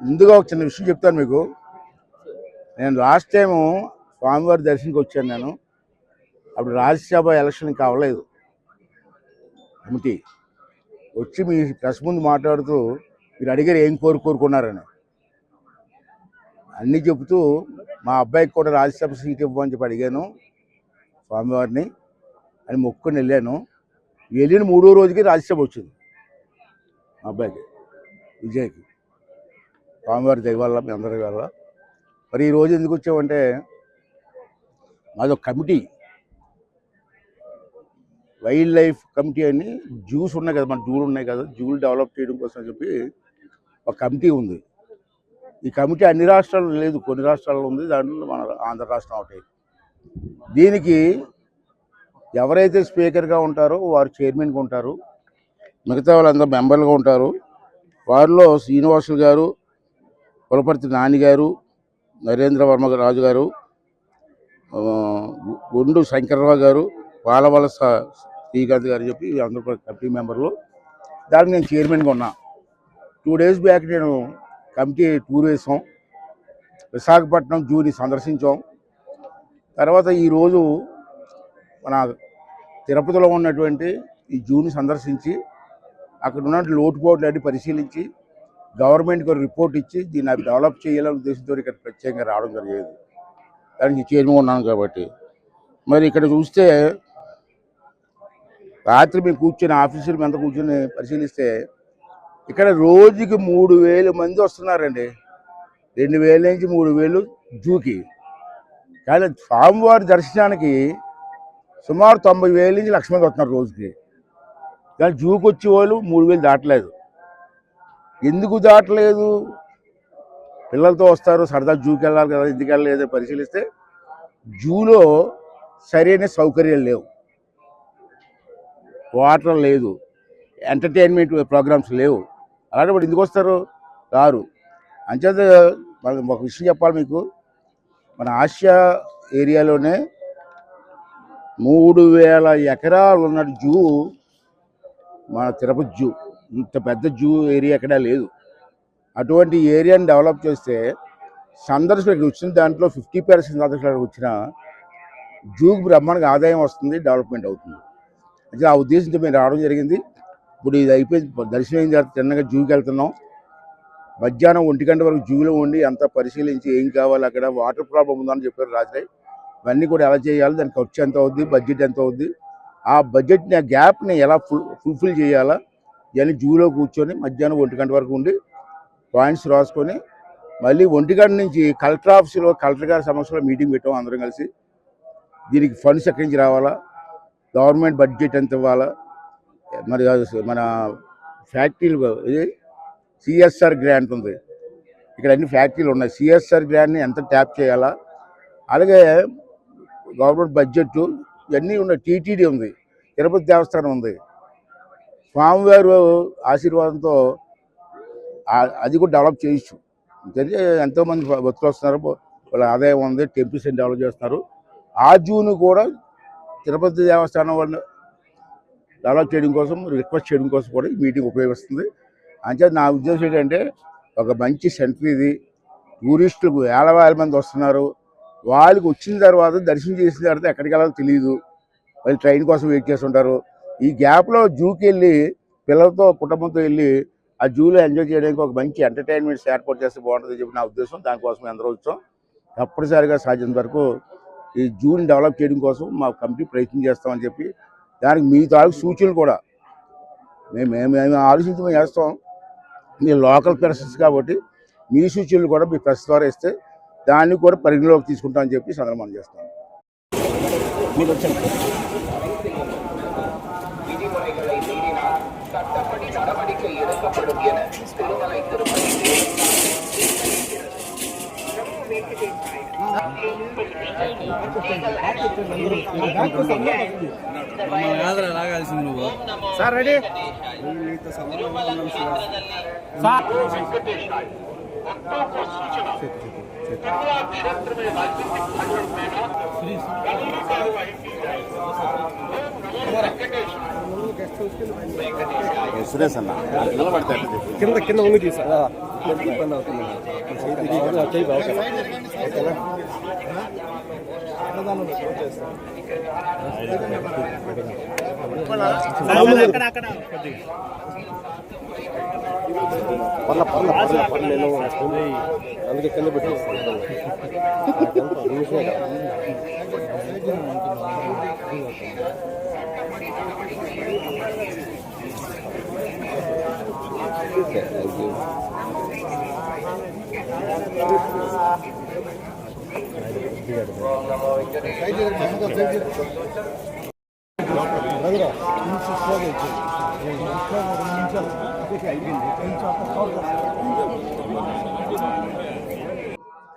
ముందుగా ఒక చిన్న విషయం చెప్తాను మీకు. నేను లాస్ట్ టైము స్వామివారి దర్శనంకి వచ్చాను. నేను అప్పుడు రాజ్యసభ ఎలక్షన్ ఇంకా అవ్వలేదు. కమిటీ వచ్చి మీ ప్రెస్ ముందు మాట్లాడుతూ మీరు అడిగారు ఏం కోరుకున్నారని అన్నీ చెబుతూ మా అబ్బాయికి కూడా రాజ్యసభ సీట్ ఇవ్వమని చెప్పి అడిగాను స్వామివారిని అని మొక్కుని వెళ్ళాను. వెళ్ళిన 3వ రోజుకి రాజ్యసభ వచ్చింది మా అబ్బాయికి, విజయ్కి. స్వామివారి దయ వల్ల, మీ అందరి వల్ల. మరి ఈరోజు ఎందుకు వచ్చామంటే మాదొక కమిటీ, వైల్డ్ లైఫ్ కమిటీ అని జూస్ ఉన్నాయి కదా, మన జూలు ఉన్నాయి కదా, జూలు డెవలప్ చేయడం కోసం చెప్పి ఒక కమిటీ ఉంది. ఈ కమిటీ అన్ని రాష్ట్రాల్లో లేదు, కొన్ని రాష్ట్రాల్లో ఉంది. దాంట్లో మన ఆంధ్ర రాష్ట్రం ఒకటి. దీనికి ఎవరైతే స్పీకర్గా ఉంటారో వారు చైర్మన్గా ఉంటారు, మిగతా వాళ్ళందరూ మెంబర్లుగా ఉంటారు. వారిలో శ్రీనివాసులు గారు, పులపర్తి నాని గారు, నరేంద్ర వర్మ రాజు గారు, గుండు శంకర్రావు గారు, పాలవలస శ్రీకాంత్ గారు చెప్పి అందరూ కమిటీ మెంబర్లు. దానికి నేను చైర్మన్గా ఉన్నా. 2 డేస్ బ్యాక్ నేను కమిటీ టూర్ వేసాం, విశాఖపట్నం జూని సందర్శించాం. తర్వాత ఈరోజు మన తిరుపతిలో ఉన్నటువంటి ఈ జూని సందర్శించి అక్కడ ఉన్న లోటుపోట్లు అన్ని పరిశీలించి గవర్నమెంట్కి రిపోర్ట్ ఇచ్చి దీన్ని డెవలప్ చేయాలనే ఉద్దేశంతో ఇక్కడ ప్రత్యేకంగా రావడం జరిగేది. దానికి చైర్మన్ ఉన్నాను కాబట్టి. మరి ఇక్కడ చూస్తే రాత్రి మేము కూర్చొని ఆఫీసులు ఎంత కూర్చొని పరిశీలిస్తే ఇక్కడ రోజుకి 3,000 మంది వస్తున్నారండి. 2,000 నుంచి 3,000 జూకి. కానీ స్వామివారి దర్శనానికి సుమారు 90,000 నుంచి 1,00,000 మంది వస్తున్నారు రోజుకి. కానీ జూకి వచ్చే వాళ్ళు 3,000 దాటలేదు. ఎందుకు దాటలేదు? పిల్లలతో వస్తారు, సరదా జూకి వెళ్ళాలి కదా, ఎందుకు వెళ్ళలేదు పరిశీలిస్తే జూలో సరైన సౌకర్యాలు లేవు, వాటర్ లేదు, ఎంటర్టైన్మెంట్ ప్రోగ్రామ్స్ లేవు. అలాంటి వాడు ఎందుకు వస్తారు? రారు. అంచేత ఒక విషయం చెప్పాలి మీకు. మన ఆసియా ఏరియాలోనే 3,000 ఎకరాలు ఉన్న జూ మన తిరుపతి జూ. ఇంత పెద్ద జూ ఏరియా ఎక్కడా లేదు. అటువంటి ఏరియాని డెవలప్ చేస్తే సందర్శకులకు వచ్చిన దాంట్లో 50% సందర్శకులకు వచ్చిన జూకి బ్రహ్మాండంగా ఆదాయం వస్తుంది, డెవలప్మెంట్ అవుతుంది. అయితే ఆ ఉద్దేశంతో మేము రావడం జరిగింది. ఇప్పుడు ఇది అయిపోయింది, దర్శనం అయిన తర్వాత చిన్నగా జూకి వెళ్తున్నాం. మధ్యాహ్నం 1 గంట వరకు జూలో ఉండి అంతా పరిశీలించి ఏం కావాలి, అక్కడ వాటర్ ప్రాబ్లం ఉందని చెప్పారు రాత్రి. ఇవన్నీ కూడా ఎలా చేయాలి, దానికి ఖర్చు ఎంత అవుద్ది, బడ్జెట్ ఎంత అవుద్ది, ఆ బడ్జెట్ని, ఆ గ్యాప్ని ఎలా ఫుల్ఫిల్ చేయాలా, ఇవన్నీ జూలో కూర్చొని మధ్యాహ్నం 1 గంట వరకు ఉండి పాయింట్స్ రాసుకొని మళ్ళీ 1 గంట నుంచి కలెక్టర్ ఆఫీసులో కలెక్టర్ గారి సమస్యలో మీటింగ్ పెట్టాం అందరం కలిసి. దీనికి ఫండ్స్ ఎక్కడి నుంచి రావాలా, గవర్నమెంట్ బడ్జెట్ ఎంత ఇవ్వాలా, మరి మన ఫ్యాక్టరీలు ఇది సిఎస్ఆర్ గ్రాంట్ ఉంది, ఇక్కడ అన్ని ఫ్యాక్టరీలు ఉన్నాయి, సిఎస్ఆర్ గ్రాంట్ని ఎంత ట్యాప్ చేయాలా, అలాగే గవర్నమెంట్ బడ్జెట్ ఇవన్నీ ఉన్నాయి. టీటీడీ ఉంది, తిరుపతి దేవస్థానం ఉంది. స్వామివారు ఆశీర్వాదంతో అది కూడా డెవలప్ చేయొచ్చు. ఎంతోమంది భక్తులు వస్తున్నారు, వాళ్ళ ఆదాయం ఉంది, టెంపుల్స్ డెవలప్ చేస్తున్నారు. ఆ జూను కూడా తిరుపతి దేవస్థానం వాళ్ళు డెవలప్ చేయడం కోసం, రిక్వెస్ట్ చేయడం కోసం కూడా ఈ మీటింగ్ ఉపయోగిస్తుంది. అంటే నా ఉద్దేశం ఏంటంటే ఒక మంచి సెంటర్ ఇది. టూరిస్టులకు 1,000 మంది వస్తున్నారు. వాళ్ళకి వచ్చిన తర్వాత దర్శనం చేసిన తర్వాత ఎక్కడికి వెళ్ళాలో తెలియదు, వాళ్ళు ట్రైన్ కోసం వెయిట్ చేస్తుంటారు. ఈ గ్యాప్లో జూకి వెళ్ళి పిల్లలతో కుటుంబంతో వెళ్ళి ఆ జూలో ఎంజాయ్ చేయడానికి ఒక మంచి ఎంటర్టైన్మెంట్స్ ఏర్పాటు చేస్తే బాగుంటుంది చెప్పి నా ఉద్దేశం. దానికోసం అందరూ వచ్చాం. తప్పనిసరిగా సాధ్యం వరకు ఈ జూని డెవలప్ చేయడం కోసం మా కమిటీ ప్రయత్నం చేస్తామని చెప్పి, దానికి మీ తాలూకు సూచనలు కూడా మేము ఆలోచించి మేము చేస్తాం. మీ లోకల్ పర్సన్స్ కాబట్టి మీ సూచనలు కూడా మీ ప్రెస్ ద్వారా ఇస్తే దాన్ని కూడా పరిగణలోకి తీసుకుంటామని చెప్పి సందర్భం చేస్తాం. మీకు వచ్చాను లాగాల్సింది నువ్వు సార్. Ready sir. సురేష్ అన్న నిలబడతాడు కింద కింద ఉంగి తీసా ఇబ్బంది అవుతుంది అందుకే కింద పెట్టి అయిపోయింది